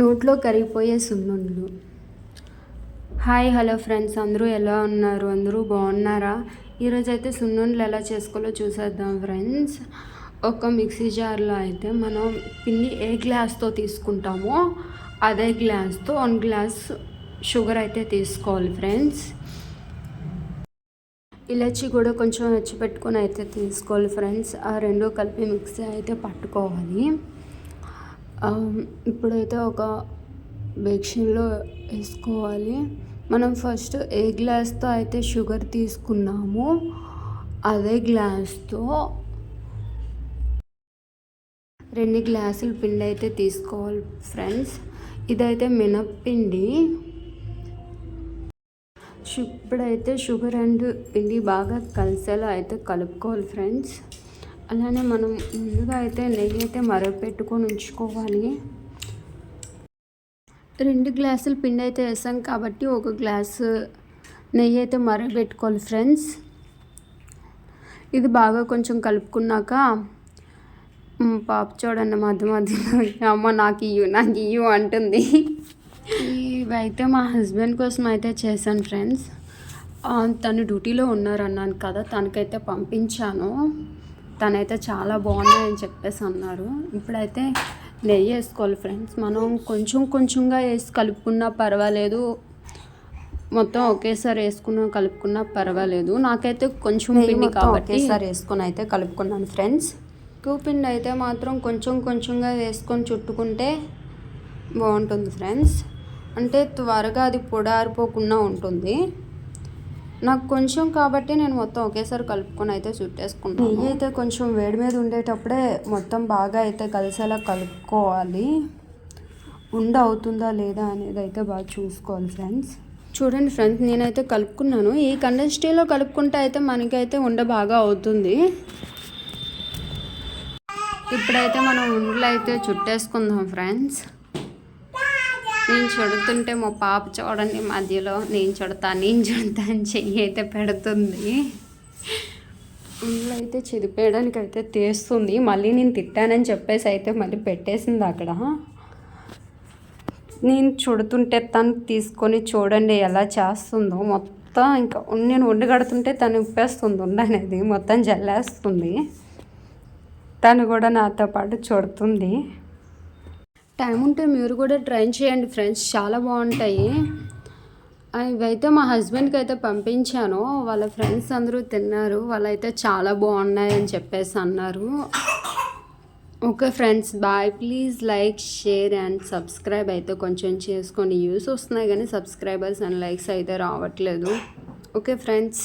నోట్లో కరిగిపోయే సున్నుండలు. హాయ్ హలో ఫ్రెండ్స్, అందరూ ఎలా ఉన్నారు? అందరూ బాగున్నారా? ఈరోజైతే సున్నుండలు ఎలా చేసుకోవాలో చూసేద్దాం ఫ్రెండ్స్. ఒక మిక్సీ జార్లో అయితే మనం పిండి ఏ గ్లాస్తో తీసుకుంటామో అదే గ్లాస్తో 1 గ్లాస్ షుగర్ అయితే తీసుకోవాలి ఫ్రెండ్స్. ఇలాచి కూడా కొంచెం పెట్టుకొని అయితే తీసుకోవాలి ఫ్రెండ్స్. ఆ రెండు కలిపి మిక్సీ అయితే పట్టుకోవాలి. ఇప్పుడైతే ఒక బేక్షన్లో వేసుకోవాలి. మనం ఫస్ట్ ఏ గ్లాస్తో అయితే షుగర్ తీసుకున్నామో అదే గ్లాస్తో 2 గ్లాసుల పిండి అయితే తీసుకోవాలి ఫ్రెండ్స్. ఇదైతే మినప్పిండి. ఇప్పుడైతే షుగర్ అండ్ పిండి బాగా కలిసేలా అయితే కలుపుకోవాలి ఫ్రెండ్స్. అలానే మనం ముందుగా అయితే నెయ్యి అయితే మరగపెట్టుకొని ఉంచుకోవాలి. 2 గ్లాసుల పిండి అయితే వేసాం కాబట్టి 1 గ్లాసు నెయ్యి అయితే మరగపెట్టుకోవాలి ఫ్రెండ్స్. ఇది బాగా కొంచెం కలుపుకున్నాక పాప చూడండి మధ్య మధ్యలో అమ్మ నాకు ఇయ్యు అంటుంది. ఇవైతే మా హస్బెండ్ కోసం అయితే చేశాను ఫ్రెండ్స్. తను డ్యూటీలో ఉన్నారన్నాను కదా, తనకైతే పంపించాను. తనైతే చాలా బాగున్నాయని చెప్పేసి అన్నారు. ఇప్పుడైతే నెయ్యి వేసుకోవాలి ఫ్రెండ్స్. మనం కొంచెంగా వేసి కలుపుకున్నా పర్వాలేదు, మొత్తం ఒకేసారి కలుపుకున్నా పర్వాలేదు. నాకైతే కొంచెం పిండి కాబట్టి ఒకేసారి వేసుకొని అయితే కలుపుకున్నాను ఫ్రెండ్స్. పిండి అయితే మాత్రం కొంచెంగా వేసుకొని చుట్టుకుంటే బాగుంటుంది ఫ్రెండ్స్. అంటే త్వరగా అది పొడారిపోకుండా ఉంటుంది. నాకు కొంచెం కాబట్టి నేను మొత్తం ఒకేసారి కలుపుకొని అయితే చుట్టేసుకుంటాను. నెయ్యి అయితే కొంచెం వేడి మీద ఉండేటప్పుడే మొత్తం బాగా అయితే కలిసేలా కలుపుకోవాలి. అవుతుందా లేదా అనేది అయితే బాగా చూసుకోవాలి ఫ్రెండ్స్. చూడండి ఫ్రెండ్స్, నేనైతే కలుపుకున్నాను. ఈ కండెన్స్టీలో కలుపుకుంటే అయితే మనకైతే బాగా అవుతుంది. ఇప్పుడైతే మనం ఉండలు అయితే చుట్టేసుకుందాం ఫ్రెండ్స్. నేను చుడుతుంటే మా పాప చూడండి మధ్యలో నేను చుడతా అని చెయ్యి అయితే పెడుతుంది. ఉండలు అయితే చెదిపేయడానికి అయితే తీస్తుంది. మళ్ళీ నేను తిట్టానని చెప్పేసి అయితే మళ్ళీ పెట్టేసింది అక్కడ. నేను చుడుతుంటే తను తీసుకొని చూడండి ఎలా చేస్తుందో. మొత్తం ఇంకా నేను ఉండి కడుతుంటే తను ఉప్పేస్తుంది ఉండనేది, మొత్తం జల్లేస్తుంది. తను కూడా నాతో పాటు చుడుతుంది. టైం ఉంటే మీరు కూడా ట్రై చేయండి ఫ్రెండ్స్, చాలా బాగుంటాయి. ఇవైతే మా హస్బెండ్కి అయితే పంపించాను. వాళ్ళ ఫ్రెండ్స్ అందరూ తిన్నారు. వాళ్ళైతే చాలా బాగున్నాయని చెప్పేసి అన్నారు. Okay friends, bye. Please like, share and subscribe అయితే కొంచెం చేసుకోండి. వ్యూస్ వస్తున్నాయి కానీ సబ్స్క్రైబర్స్ అండ్ లైక్స్ అయితే రావట్లేదు. Okay friends.